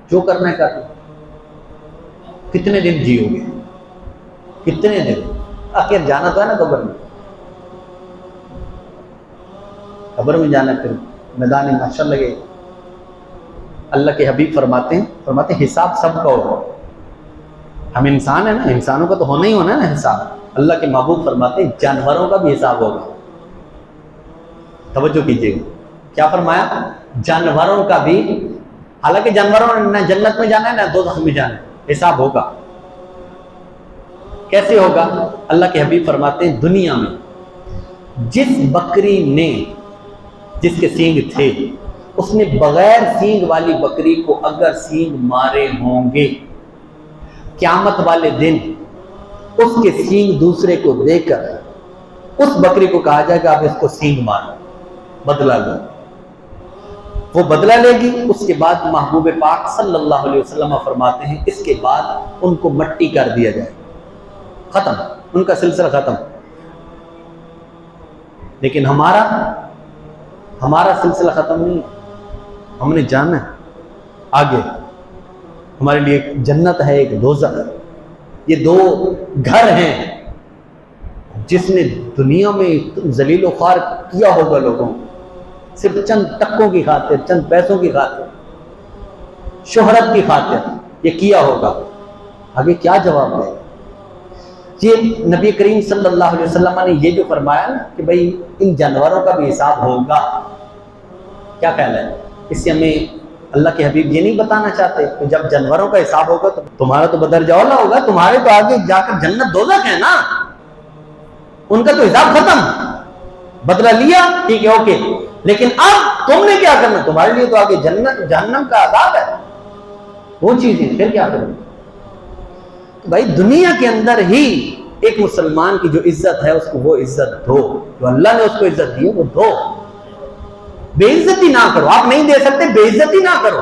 जो करना है कर लो। कितने दिन जियोगे, कितने दिन, आखिर जाना तो है ना कब्र में। कब्र में जाना, फिर मैदान महशर लगे। अल्लाह के हबीब फरमाते हैं हिसाब सबका होगा। हम इंसान है ना, इंसानों का तो होना ही होना है ना हिसाब। अल्लाह के महबूब फरमाते हैं जानवरों का भी हिसाब होगा। तवज्जो कीजिएगा, क्या फरमाया? जानवरों का भी। हालांकि जानवरों ने ना जन्नत में जाना है ना दोज़ख में जाना है, हिसाब होगा। कैसे होगा? अल्लाह के हबीब फरमाते हैं दुनिया में जिस बकरी ने, जिसके सींग थे, उसने बगैर सींग वाली बकरी को अगर सींग मारे होंगे, क़यामत वाले दिन उसके सींग दूसरे को देकर उस बकरी को कहा जाएगा आप इसको सींग मारो, बदला लो। वो बदला लेगी। उसके बाद महबूब पाक सल्लल्लाहु अलैहि वसल्लम फरमाते हैं इसके बाद उनको मट्टी कर दिया जाएगा, खत्म, उनका सिलसिला खत्म। लेकिन हमारा सिलसिला खत्म नहीं। हमने जाना है आगे, हमारे लिए एक जन्नत है, एक दोज़ख। ये दो घर हैं जिसने दुनिया में जलीलो ख्वार किया होगा लोगों को, सिर्फ चंद टक्कों की खातिर, चंद पैसों की खातिर, शोहरत की खातिर ये किया होगा। आगे क्या जवाब देगा? ये नबी करीम सल्लल्लाहु अलैहि वसल्लम ने ये जो फरमाया ना कि भाई इन जानवरों का भी हिसाब होगा, क्या ख्याल है? इससे हमें अल्लाह के हबीब ये नहीं बताना चाहते कि जब जानवरों का हिसाब होगा तो तुम्हारा तो बदरजा औला होगा, तुम्हारे तो आगे जाकर जन्नत दोज़ख है ना, उनका तो हिसाब खत्म, बदला लिया, ठीक है, ओके। लेकिन अब तुमने क्या करना? तुम्हारे लिए तो आगे जन्नत जहन्नम का अज़ाब है, वो चीजें, फिर क्या करोगे? तो भाई दुनिया के अंदर ही एक मुसलमान की जो इज्जत है उसको वो इज्जत दो, जो अल्लाह ने उसको इज्जत दी है वो दो। बेइज्जती ना करो, आप नहीं दे सकते, बेइज्जती ना करो।